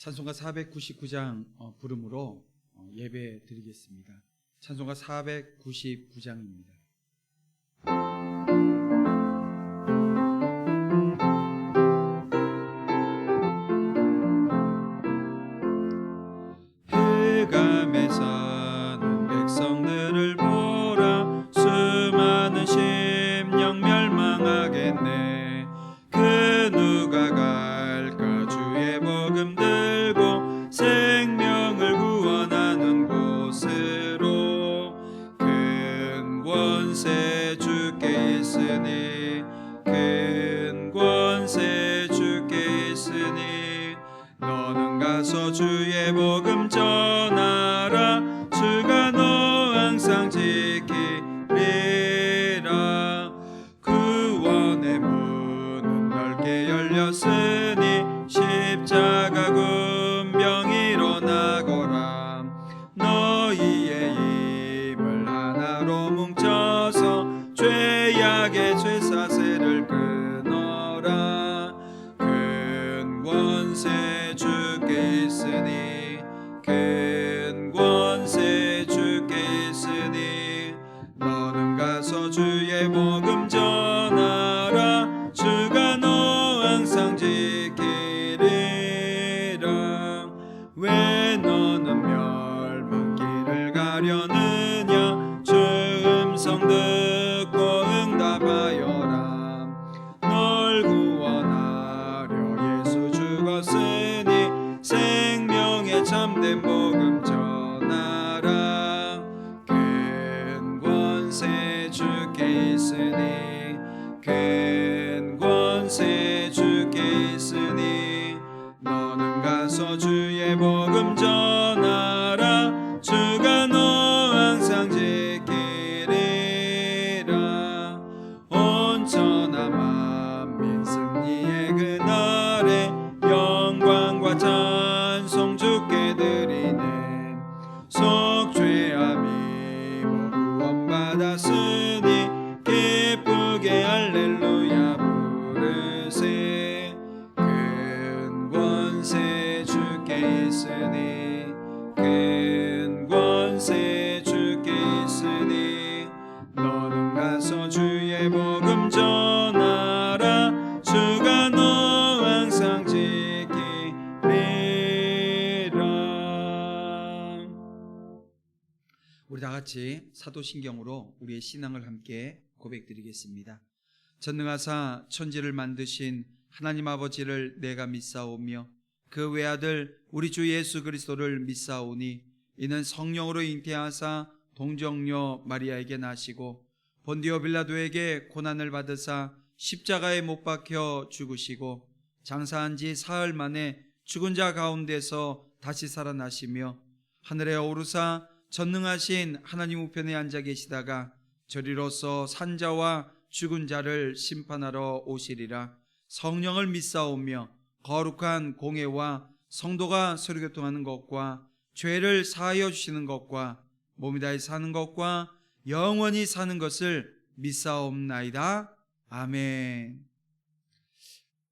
찬송가 499장 부름으로 예배 드리겠습니다. 찬송가 499장입니다. 흑암에 사는 백성들을 보라. 수많은 심령 멸망하겠네. 그 누가 갈까? 주의 복음 들고 생명을 구원하는 곳으로. 큰 권세 주께 있으니, 큰 권세 주께 있으니, 너는 가서 주의 복음 전하라. 주가 너 항상 지키리라. 구원의 문은 넓게 열렸으니, 십자가 군병 일어나거라. 너희의 힘을 하나로 뭉쳐서 죄악의 죄사세를 끊어라. 큰 권세 주께 있으니, 큰 권세 주께 있으니, 너는 가서 주의 복음 전하라. 주가 너 항상 지키리라. 왜 너는 멸망길을 가려느냐? 주 음성 듣고 응답하여라. 널 구원하려 예수 죽었으니, 생명의 참된 복음 전하라. 큰 권세 주께 있으니, 큰 권세 주께 있으니, 너는 가서 주의 복음 전하라. 주가 너 항상 지키리라. 온 천하 만민 승리의 그날에 영광과 찬송 주께 드리네. 속죄함이 구원받았으니, 기쁘게 할렐루야 부르세. 큰 권세 주께 있으니, 큰 권세 주께 있으니, 너는 가서 주의 복음 전하라. 주가 너 항상 지키리라. 우리 다 같이 사도신경으로 우리의 신앙을 함께 고백드리겠습니다. 전능하사 천지를 만드신 하나님 아버지를 내가 믿사오며, 그 외아들 우리 주 예수 그리스도를 믿사오니, 이는 성령으로 잉태하사 동정녀 마리아에게 나시고, 본디오 빌라도에게 고난을 받으사 십자가에 못 박혀 죽으시고, 장사한 지 사흘 만에 죽은 자 가운데서 다시 살아나시며, 하늘에 오르사 전능하신 하나님 우편에 앉아 계시다가 저리로서 산자와 죽은 자를 심판하러 오시리라. 성령을 믿사오며, 거룩한 공회와 성도가 서로교통하는 것과 죄를 사하여 주시는 것과 몸이 다해 사는 것과 영원히 사는 것을 믿사옵나이다. 아멘.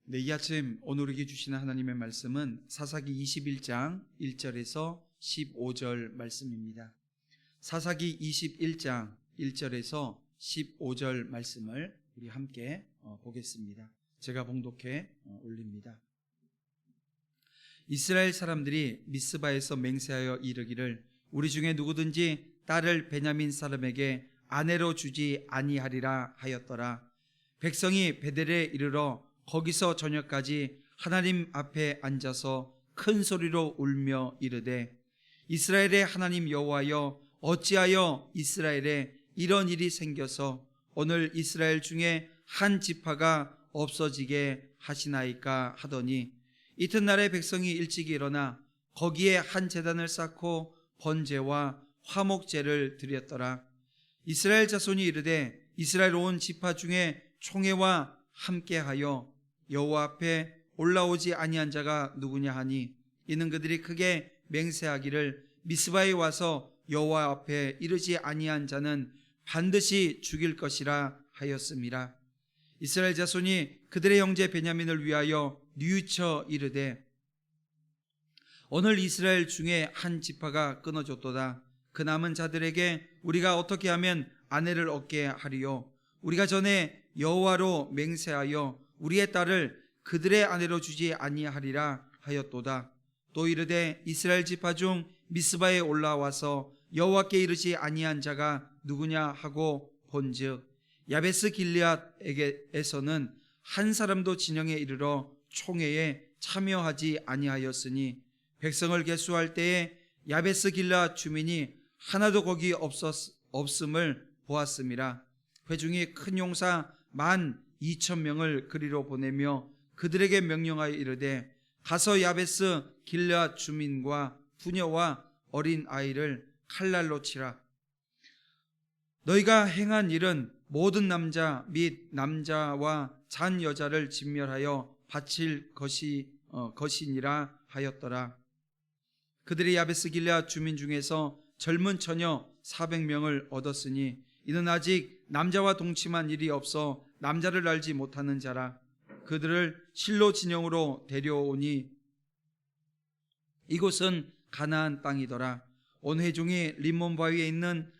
네, 이 아침 오늘 우리에게 주시는 하나님의 말씀은 사사기 21장 1절에서 15절 말씀입니다. 사사기 21장 1절에서 15절 말씀을 우리 함께 보겠습니다. 제가 봉독해 올립니다. 이스라엘 사람들이 미스바에서 맹세하여 이르기를, 우리 중에 누구든지 딸을 베냐민 사람에게 아내로 주지 아니하리라 하였더라. 백성이 베델에 이르러 거기서 저녁까지 하나님 앞에 앉아서 큰 소리로 울며 이르되, 이스라엘의 하나님 여호와여, 어찌하여 이스라엘에 이런 일이 생겨서 오늘 이스라엘 중에 한 지파가 없어지게 하시나이까 하더니, 이튿날에 백성이 일찍 일어나 거기에 한 제단을 쌓고 번제와 화목제를 드렸더라. 이스라엘 자손이 이르되, 이스라엘 온 지파 중에 총회와 함께하여 여호와 앞에 올라오지 아니한 자가 누구냐 하니, 이는 그들이 크게 맹세하기를, 미스바에 와서 여호와 앞에 이르지 아니한 자는 반드시 죽일 것이라 하였음이라. 이스라엘 자손이 그들의 형제 베냐민을 위하여 뉘우쳐 이르되, 오늘 이스라엘 중에 한 지파가 끊어졌도다. 그 남은 자들에게 우리가 어떻게 하면 아내를 얻게 하리요? 우리가 전에 여호와로 맹세하여 우리의 딸을 그들의 아내로 주지 아니하리라 하였도다. 또 이르되 이스라엘 지파 중 미스바에 올라와서 여호와께 이르지 아니한 자가 누구냐 하고 본즉 야베스 길르앗에게서는 한 사람도 진영에 이르러 총회에 참여하지 아니하였으니 백성을 계수할 때에 야베스 길르앗 주민이 하나도 거기 없음을 보았음이라. 회중이 큰 용사 12,000명을 그리로 보내며 그들에게 명령하여 이르되 가서 야베스 길르앗 주민과 부녀와 어린 아이를 칼날로 치라. 너희가 행한 일은 모든 남자 및 남자와 잔 여자를 진멸하여 바칠 것이니라 하였더라. 그들이 야베스 길르앗 주민 중에서 젊은 처녀 400명을 얻었으니 이는 아직 남자와 동침한 일이 없어 남자를 알지 못하는 자라. 그들을 실로 진영으로 데려오니 이곳은 가나안 땅이더라. 온 회중이 림몬 바위에 있는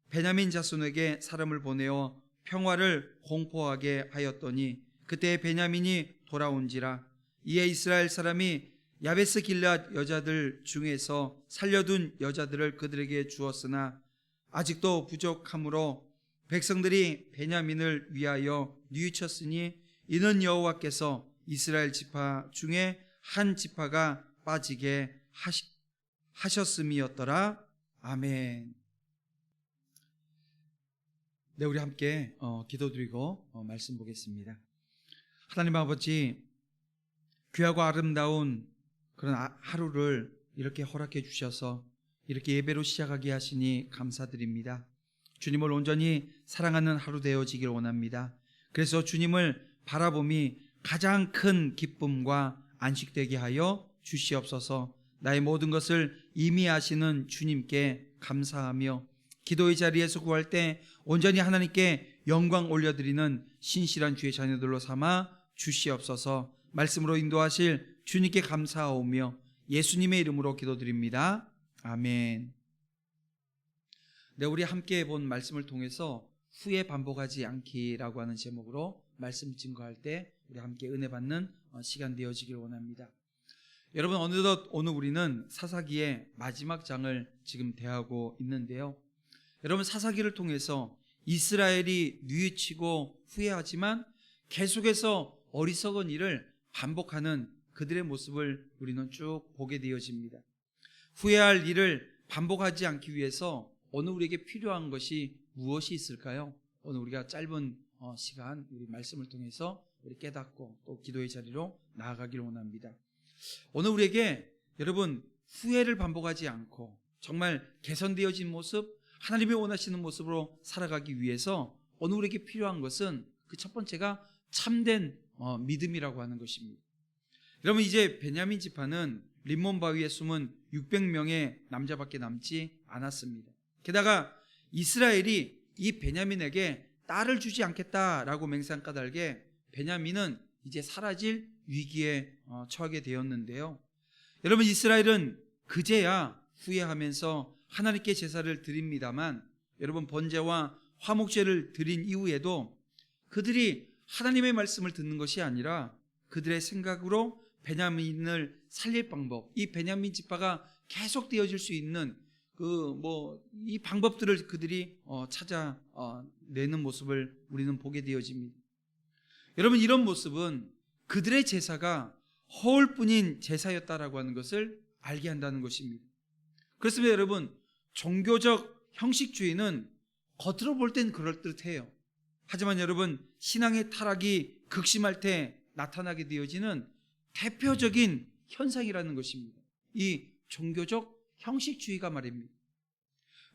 베냐민 자손에게 사람을 보내어 평화를 공포하게 하였더니 그때 베냐민이 돌아온지라. 이에 이스라엘 사람이 야베스 길르앗 여자들 중에서 살려둔 여자들을 그들에게 주었으나 아직도 부족하므로 백성들이 베냐민을 위하여 뉘우쳤으니 이는 여호와께서 이스라엘 지파 중에 한 지파가 빠지게 하셨음이었더라. 아멘. 네, 우리 함께 기도드리고 말씀 보겠습니다. 하나님 아버지, 귀하고 아름다운 그런 하루를 이렇게 허락해 주셔서 이렇게 예배로 시작하게 하시니 감사드립니다. 주님을 온전히 사랑하는 하루 되어지길 원합니다. 그래서 주님을 바라봄이 가장 큰 기쁨과 안식되게 하여 주시옵소서. 나의 모든 것을 이미 아시는 주님께 감사하며 기도의 자리에서 구할 때 온전히 하나님께 영광 올려드리는 신실한 주의 자녀들로 삼아 주시옵소서. 말씀으로 인도하실 주님께 감사하오며 예수님의 이름으로 기도드립니다. 아멘. 네, 우리 함께 본 말씀을 통해서 후에 반복하지 않기라고 하는 제목으로 말씀 증거할 때 우리 함께 은혜 받는 시간 되어지길 원합니다. 여러분, 어느덧 오늘 우리는 사사기의 마지막 장을 지금 대하고 있는데요. 여러분, 사사기를 통해서 이스라엘이 뉘우치고 후회하지만 계속해서 어리석은 일을 반복하는 그들의 모습을 우리는 쭉 보게 되어집니다. 후회할 일을 반복하지 않기 위해서 오늘 우리에게 필요한 것이 무엇이 있을까요? 오늘 우리가 짧은 시간 우리 말씀을 통해서 우리 깨닫고 또 기도의 자리로 나아가길 원합니다. 오늘 우리에게 여러분 후회를 반복하지 않고 정말 개선되어진 모습, 하나님이 원하시는 모습으로 살아가기 위해서 오늘 우리에게 필요한 것은 그 첫 번째가 참된 믿음이라고 하는 것입니다. 여러분, 이제 베냐민 지파는 림몬 바위에 숨은 600명의 남자밖에 남지 않았습니다. 게다가 이스라엘이 이 베냐민에게 딸을 주지 않겠다라고 맹세한 까닭에 베냐민은 이제 사라질 위기에 처하게 되었는데요. 여러분, 이스라엘은 그제야 후회하면서 하나님께 제사를 드립니다만 여러분, 번제와 화목제를 드린 이후에도 그들이 하나님의 말씀을 듣는 것이 아니라 그들의 생각으로 베냐민을 살릴 방법, 이 베냐민 지파가 계속 되어질 수 있는 이 방법들을 그들이 찾아내는 모습을 우리는 보게 되어집니다. 여러분, 이런 모습은 그들의 제사가 허울뿐인 제사였다라고 하는 것을 알게 한다는 것입니다. 그렇습니다. 여러분, 종교적 형식주의는 겉으로 볼 땐 그럴듯해요. 하지만 여러분, 신앙의 타락이 극심할 때 나타나게 되어지는 대표적인 현상이라는 것입니다. 이 종교적 형식주의가 말입니다.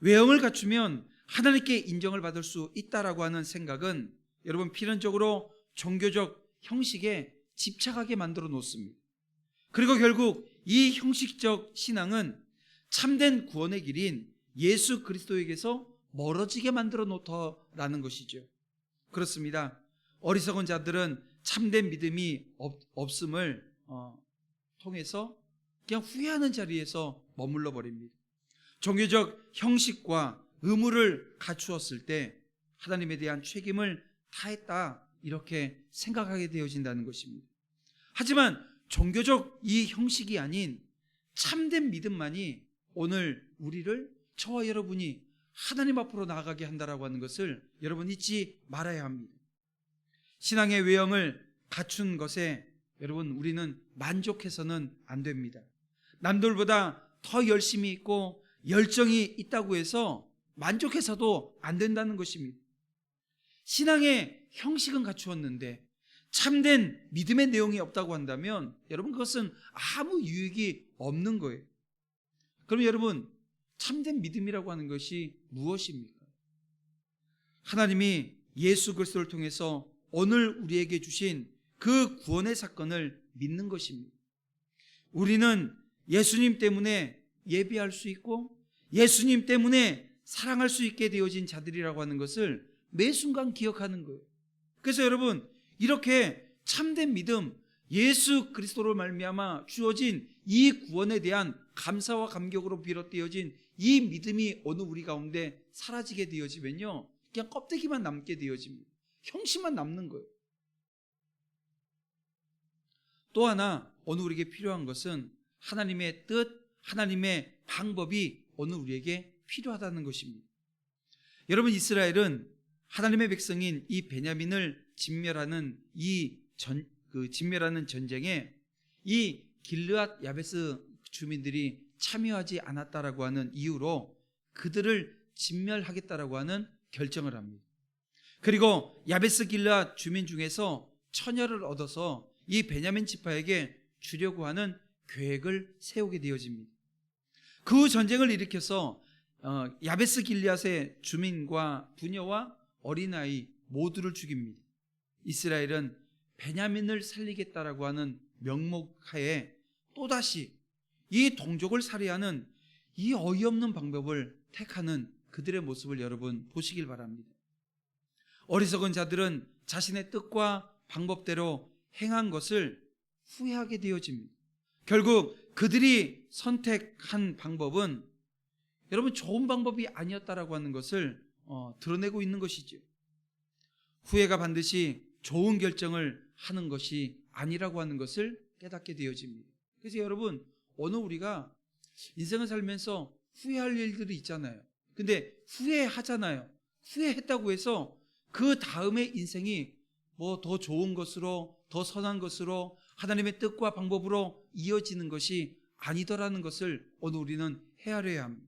외형을 갖추면 하나님께 인정을 받을 수 있다라고 하는 생각은 여러분 필연적으로 종교적 형식에 집착하게 만들어 놓습니다. 그리고 결국 이 형식적 신앙은 참된 구원의 길인 예수 그리스도에게서 멀어지게 만들어 놓더라는 것이죠. 그렇습니다. 어리석은 자들은 참된 믿음이 없음을 통해서 그냥 후회하는 자리에서 머물러 버립니다. 종교적 형식과 의무를 갖추었을 때 하나님에 대한 책임을 다했다, 이렇게 생각하게 되어진다는 것입니다. 하지만 종교적 이 형식이 아닌 참된 믿음만이 오늘 우리를, 저와 여러분이 하나님 앞으로 나아가게 한다라고 하는 것을 여러분 잊지 말아야 합니다. 신앙의 외형을 갖춘 것에 여러분 우리는 만족해서는 안 됩니다. 남들보다 더 열심히 있고 열정이 있다고 해서 만족해서도 안 된다는 것입니다. 신앙의 형식은 갖추었는데 참된 믿음의 내용이 없다고 한다면 여러분 그것은 아무 유익이 없는 거예요. 그럼 여러분 참된 믿음이라고 하는 것이 무엇입니까? 하나님이 예수 그리스도를 통해서 오늘 우리에게 주신 그 구원의 사건을 믿는 것입니다. 우리는 예수님 때문에 예배할 수 있고 예수님 때문에 사랑할 수 있게 되어진 자들이라고 하는 것을 매 순간 기억하는 거예요. 그래서 여러분 이렇게 참된 믿음, 예수 그리스도로 말미암아 주어진 이 구원에 대한 감사와 감격으로 비롯되어진 이 믿음이 어느 우리 가운데 사라지게 되어지면요, 그냥 껍데기만 남게 되어집니다. 형식만 남는 거예요. 또 하나 오늘 우리에게 필요한 것은 하나님의 뜻, 하나님의 방법이 오늘 우리에게 필요하다는 것입니다. 여러분 이스라엘은 하나님의 백성인 이 베냐민을 진멸하는 진멸하는 전쟁에 이 길르앗 야베스 주민들이 참여하지 않았다라고 하는 이유로 그들을 진멸하겠다라고 하는 결정을 합니다. 그리고 야베스 길르앗 주민 중에서 처녀를 얻어서 이 베냐민 지파에게 주려고 하는 계획을 세우게 되어집니다. 그 전쟁을 일으켜서 야베스 길르앗의 주민과 부녀와 어린아이 모두를 죽입니다. 이스라엘은 베냐민을 살리겠다라고 하는 명목하에 또다시 이 동족을 살해하는 이 어이없는 방법을 택하는 그들의 모습을 여러분 보시길 바랍니다. 어리석은 자들은 자신의 뜻과 방법대로 행한 것을 후회하게 되어집니다. 결국 그들이 선택한 방법은 여러분 좋은 방법이 아니었다라고 하는 것을 드러내고 있는 것이죠. 후회가 반드시 좋은 결정을 하는 것이 아니라고 하는 것을 깨닫게 되어집니다. 그래서 여러분 오늘 우리가 인생을 살면서 후회할 일들이 있잖아요. 근데 후회하잖아요. 후회했다고 해서 그 다음에 인생이 뭐 더 좋은 것으로, 더 선한 것으로, 하나님의 뜻과 방법으로 이어지는 것이 아니더라는 것을 오늘 우리는 헤아려야 합니다.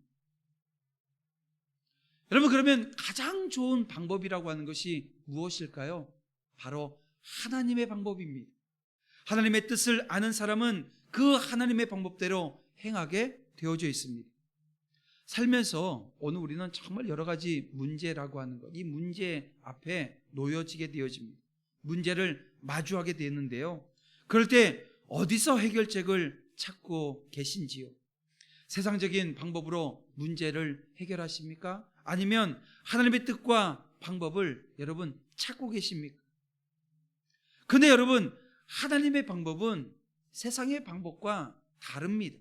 여러분 그러면 가장 좋은 방법이라고 하는 것이 무엇일까요? 바로 하나님의 방법입니다. 하나님의 뜻을 아는 사람은 그 하나님의 방법대로 행하게 되어져 있습니다. 살면서 오늘 우리는 정말 여러 가지 문제라고 하는 것, 이 문제 앞에 놓여지게 되어집니다. 문제를 마주하게 되는데요, 그럴 때 어디서 해결책을 찾고 계신지요? 세상적인 방법으로 문제를 해결하십니까? 아니면 하나님의 뜻과 방법을 여러분 찾고 계십니까? 근데 여러분 하나님의 방법은 세상의 방법과 다릅니다.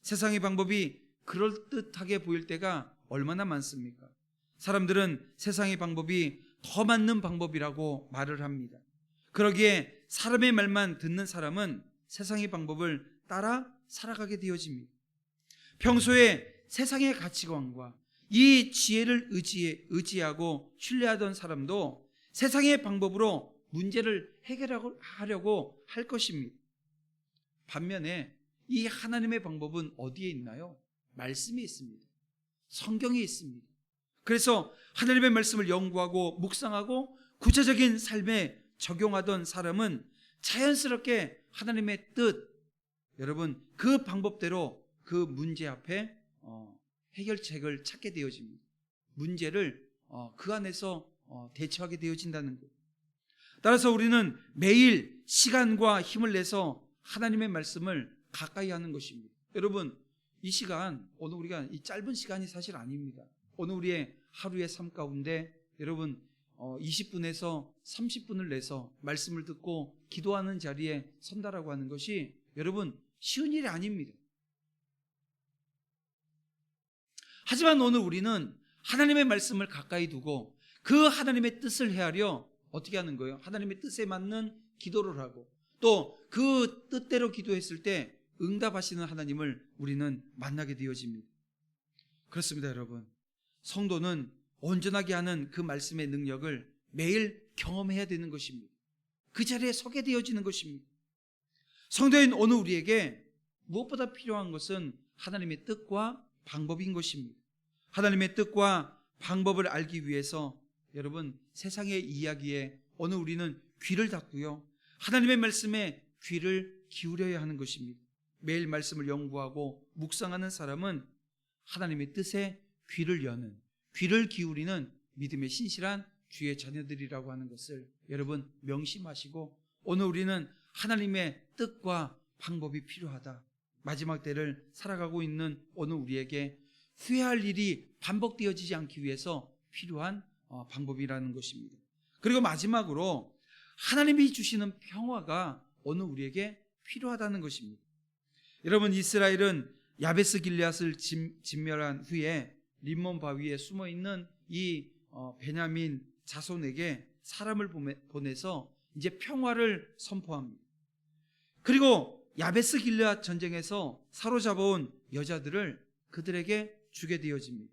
세상의 방법이 그럴듯하게 보일 때가 얼마나 많습니까? 사람들은 세상의 방법이 더 맞는 방법이라고 말을 합니다. 그러기에 사람의 말만 듣는 사람은 세상의 방법을 따라 살아가게 되어집니다. 평소에 세상의 가치관과 이 지혜를 의지하고 신뢰하던 사람도 세상의 방법으로 문제를 해결하려고 할 것입니다. 반면에 이 하나님의 방법은 어디에 있나요? 말씀에 있습니다. 성경에 있습니다. 그래서 하나님의 말씀을 연구하고 묵상하고 구체적인 삶에 적용하던 사람은 자연스럽게 하나님의 뜻, 여러분 그 방법대로 그 문제 앞에 해결책을 찾게 되어집니다. 문제를 그 안에서 대처하게 되어진다는 거예요. 따라서 우리는 매일 시간과 힘을 내서 하나님의 말씀을 가까이 하는 것입니다. 여러분 이 시간, 오늘 우리가 이 짧은 시간이 사실 아닙니다. 오늘 우리의 하루의 삶 가운데 여러분 20분에서 30분을 내서 말씀을 듣고 기도하는 자리에 선다라고 하는 것이 여러분 쉬운 일이 아닙니다. 하지만 오늘 우리는 하나님의 말씀을 가까이 두고 그 하나님의 뜻을 헤아려 어떻게 하는 거예요? 하나님의 뜻에 맞는 기도를 하고 또 그 뜻대로 기도했을 때 응답하시는 하나님을 우리는 만나게 되어집니다. 그렇습니다, 여러분. 성도는 온전하게 하는 그 말씀의 능력을 매일 경험해야 되는 것입니다. 그 자리에 서게 되어지는 것입니다. 성도인 오늘 우리에게 무엇보다 필요한 것은 하나님의 뜻과 방법인 것입니다. 하나님의 뜻과 방법을 알기 위해서 여러분 세상의 이야기에 오늘 우리는 귀를 닫고요, 하나님의 말씀에 귀를 기울여야 하는 것입니다. 매일 말씀을 연구하고 묵상하는 사람은 하나님의 뜻에 귀를 여는, 귀를 기울이는 믿음의 신실한 주의 자녀들이라고 하는 것을 여러분 명심하시고, 오늘 우리는 하나님의 뜻과 방법이 필요하다. 마지막 때를 살아가고 있는 오늘 우리에게 후회할 일이 반복되어지지 않기 위해서 필요한 방법이라는 것입니다. 그리고 마지막으로 하나님이 주시는 평화가 오늘 우리에게 필요하다는 것입니다. 여러분, 이스라엘은 야베스 길앗을 진멸한 후에 림몬 바위에 숨어 있는 이 베냐민 자손에게 사람을 보내서 이제 평화를 선포합니다. 그리고 야베스 길앗 전쟁에서 사로잡아온 여자들을 그들에게 주게 되어집니다.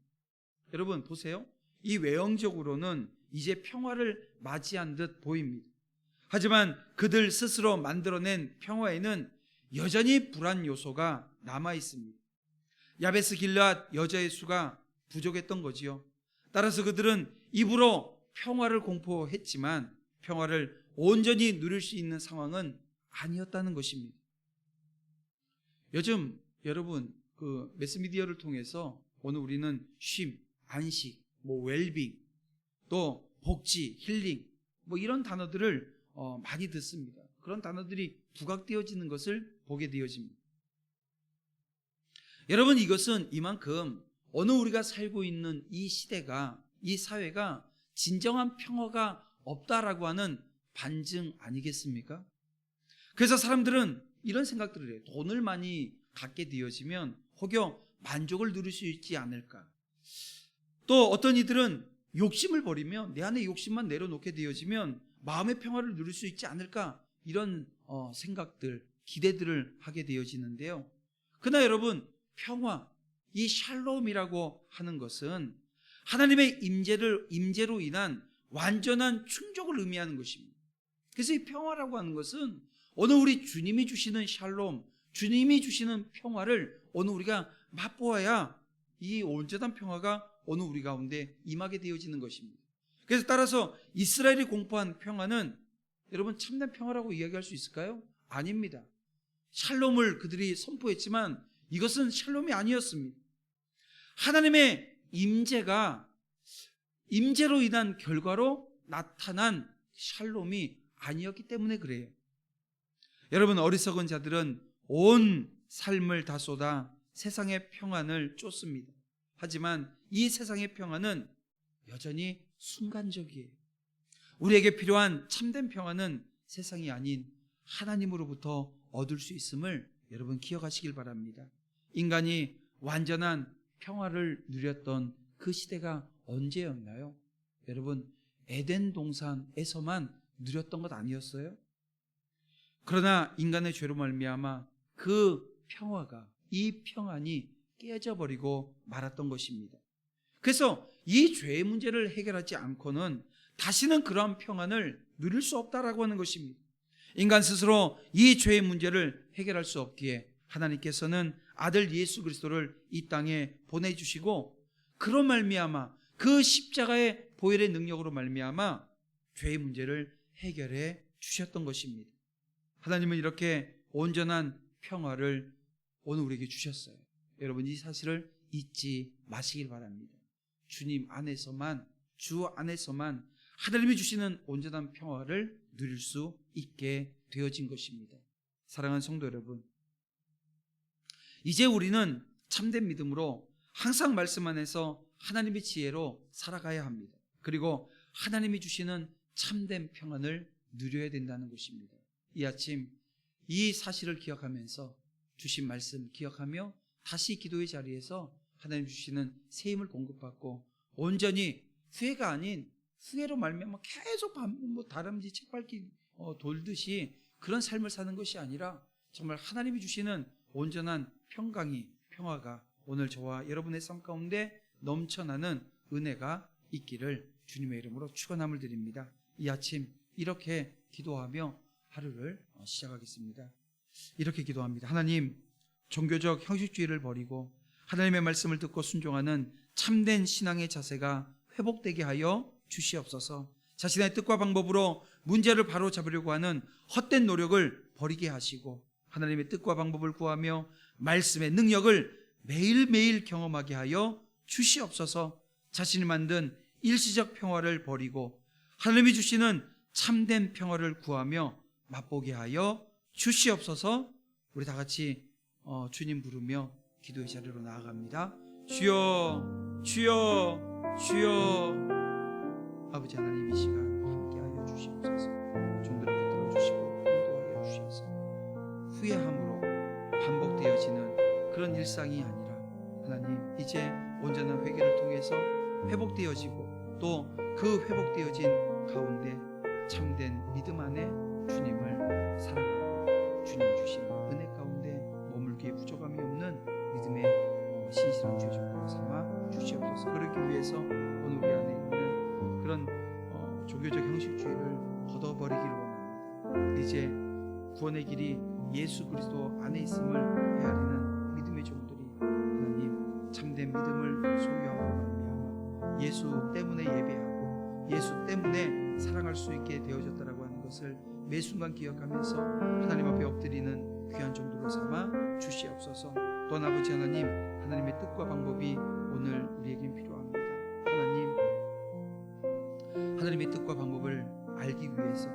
여러분 보세요. 이 외형적으로는 이제 평화를 맞이한 듯 보입니다. 하지만 그들 스스로 만들어낸 평화에는 여전히 불안 요소가 남아 있습니다. 야베스 길앗 여자의 수가 부족했던 거지요. 따라서 그들은 입으로 평화를 공포했지만 평화를 온전히 누릴 수 있는 상황은 아니었다는 것입니다. 요즘 여러분 그 매스미디어를 통해서 오늘 우리는 쉼, 안식, 웰빙, 또 복지, 힐링 이런 단어들을 많이 듣습니다. 그런 단어들이 부각되어지는 것을 보게 되어집니다. 여러분, 이것은 이만큼 오늘 우리가 살고 있는 이 시대가, 이 사회가 진정한 평화가 없다라고 하는 반증 아니겠습니까? 그래서 사람들은 이런 생각들을 해요. 돈을 많이 갖게 되어지면 혹여 만족을 누릴 수 있지 않을까. 또 어떤 이들은 욕심을 버리면, 내 안에 욕심만 내려놓게 되어지면 마음의 평화를 누릴 수 있지 않을까, 이런 생각들, 기대들을 하게 되어지는데요. 그러나 여러분, 평화, 이 샬롬이라고 하는 것은 하나님의 임재로 인한 완전한 충족을 의미하는 것입니다. 그래서 이 평화라고 하는 것은 오늘 우리 주님이 주시는 샬롬, 주님이 주시는 평화를 오늘 우리가 맛보아야 이 온전한 평화가 오늘 우리 가운데 임하게 되어지는 것입니다. 그래서 따라서 이스라엘이 공포한 평화는 여러분 참된 평화라고 이야기할 수 있을까요? 아닙니다. 샬롬을 그들이 선포했지만 이것은 샬롬이 아니었습니다. 하나님의 임재로 인한 결과로 나타난 샬롬이 아니었기 때문에 그래요. 여러분, 어리석은 자들은 온 삶을 다 쏟아 세상의 평안을 쫓습니다. 하지만 이 세상의 평안은 여전히 순간적이에요. 우리에게 필요한 참된 평안은 세상이 아닌 하나님으로부터 얻을 수 있음을 여러분 기억하시길 바랍니다. 인간이 완전한 평화를 누렸던 그 시대가 언제였나요? 여러분, 에덴 동산에서만 누렸던 것 아니었어요? 그러나 인간의 죄로 말미암아 그 평화가, 이 평안이 깨져버리고 말았던 것입니다. 그래서 이 죄의 문제를 해결하지 않고는 다시는 그러한 평안을 누릴 수 없다라고 하는 것입니다. 인간 스스로 이 죄의 문제를 해결할 수 없기에 하나님께서는 아들 예수 그리스도를 이 땅에 보내주시고, 그런 말미암아 그 십자가의 보혈의 능력으로 말미암아 죄의 문제를 해결해 주셨던 것입니다. 하나님은 이렇게 온전한 평화를 오늘 우리에게 주셨어요. 여러분, 이 사실을 잊지 마시길 바랍니다. 주님 안에서만, 주 안에서만 하나님이 주시는 온전한 평화를 누릴 수 있게 되어진 것입니다. 사랑하는 성도 여러분, 이제 우리는 참된 믿음으로 항상 말씀 안에서 하나님의 지혜로 살아가야 합니다. 그리고 하나님이 주시는 참된 평안을 누려야 된다는 것입니다. 이 아침 이 사실을 기억하면서 주신 말씀 기억하며 다시 기도의 자리에서 하나님 주시는 새 힘을 공급받고 온전히 후회가 아닌 후회로 말미암아 계속 다람쥐 책밟기 돌듯이 그런 삶을 사는 것이 아니라 정말 하나님이 주시는 온전한 평화가 오늘 저와 여러분의 삶 가운데 넘쳐나는 은혜가 있기를 주님의 이름으로 축원함을 드립니다. 이 아침 이렇게 기도하며 하루를 시작하겠습니다. 이렇게 기도합니다. 하나님, 종교적 형식주의를 버리고 하나님의 말씀을 듣고 순종하는 참된 신앙의 자세가 회복되게 하여 주시옵소서. 자신의 뜻과 방법으로 문제를 바로잡으려고 하는 헛된 노력을 버리게 하시고 하나님의 뜻과 방법을 구하며 말씀의 능력을 매일매일 경험하게 하여 주시옵소서. 자신이 만든 일시적 평화를 버리고 하나님이 주시는 참된 평화를 구하며 맛보게 하여 주시옵소서. 우리 다 같이 주님 부르며 기도의 자리로 나아갑니다. 주여, 주여, 주여. 아버지 하나님, 이 시간 함께하여 주시옵소서. 종들을 붙들어 주시고 인도하여 주셔서 후회함으로 반복되어지는 그런 일상이 아니라 하나님, 이제 온전한 회개를 통해서 회복되어지고 또 그 회복되어진 가운데 참된 믿음 안에 주님을 사랑하고 주님 주신 은혜 가운데 머물기에 부족함이 없는 믿음의 신실한 주의 종으로 삼아 주시옵소서. 그러기 위해서 오늘 우리 안에 있는 그런 종교적 형식주의를 걷어버리기를 원합니다. 이제 구원의 길이 예수 그리스도 안에 있음을 헤아리는 믿음의 종들이 하나님 참된 믿음을 소유하고 말미암아 예수 때문에 예배하고 예수 때문에 사랑할 수 있게 되어졌다라고 하는 것을 매 순간 기억하면서 하나님 앞에 엎드리는 귀한 종들로 삼아 주시옵소서. 또한 아버지 하나님, 하나님의 뜻과 방법이 오늘 우리에겐 필요합니다. 하나님의 뜻과 방법을 알기 위해서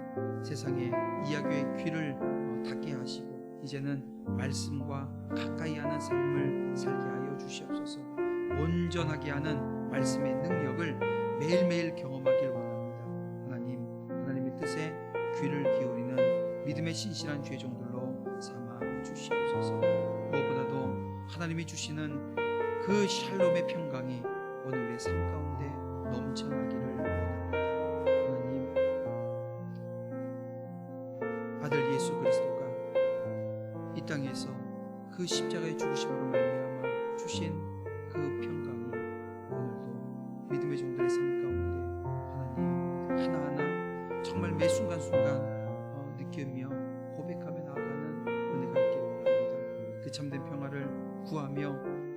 세상의 이야기의 귀를 닫게 하시고 이제는 말씀과 가까이 하는 삶을 살게 하여 주시옵소서. 온전하게 하는 말씀의 능력을 매일매일 경험하길 원합니다. 하나님의 뜻에 귀를 기울이는 믿음의 신실한 주의 종들로 삼아 주시옵소서. 무엇보다도 하나님이 주시는 그 샬롬의 평강이 오늘 우리의 삶 가운데 넘쳐나기를 원합니다. 하나님, 아들 예수 그리스도가 이 땅에서 그 십자가의 죽으심으로 말미암아 주신 그 평강이 오늘도 믿음의 종들의 삶 가운데 하나님 하나하나 정말 매 순간순간 느끼며 고백하며 나아가는 은혜가 있기를 원합니다. 그 참된 평화를 구하며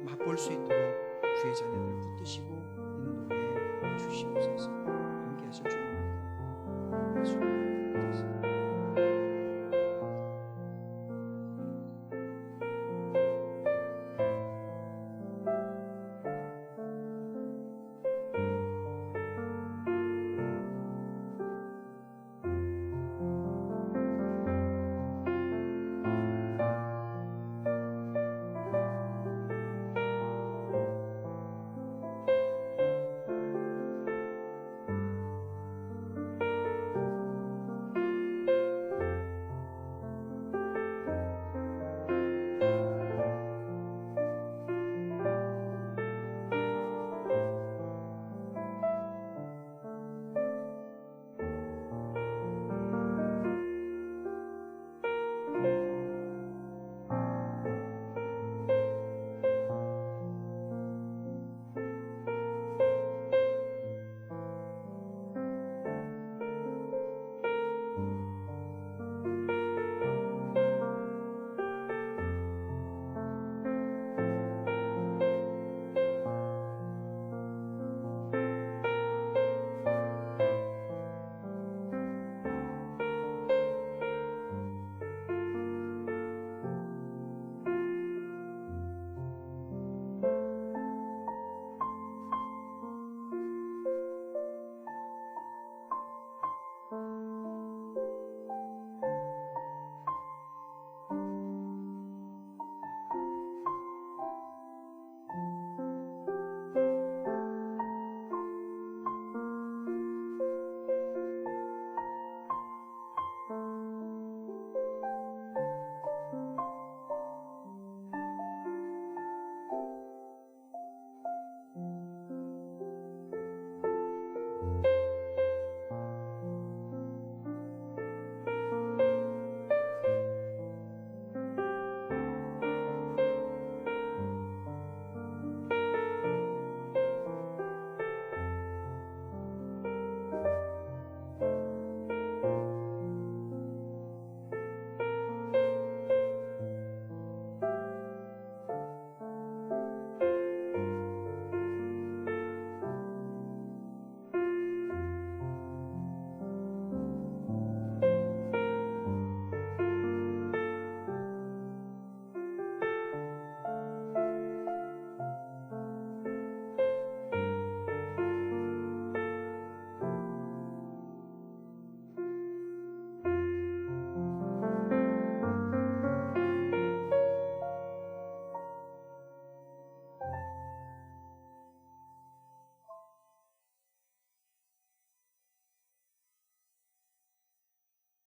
맛볼 수 있도록 주의 자녀들을 붙드시고 인도해 주시옵소서.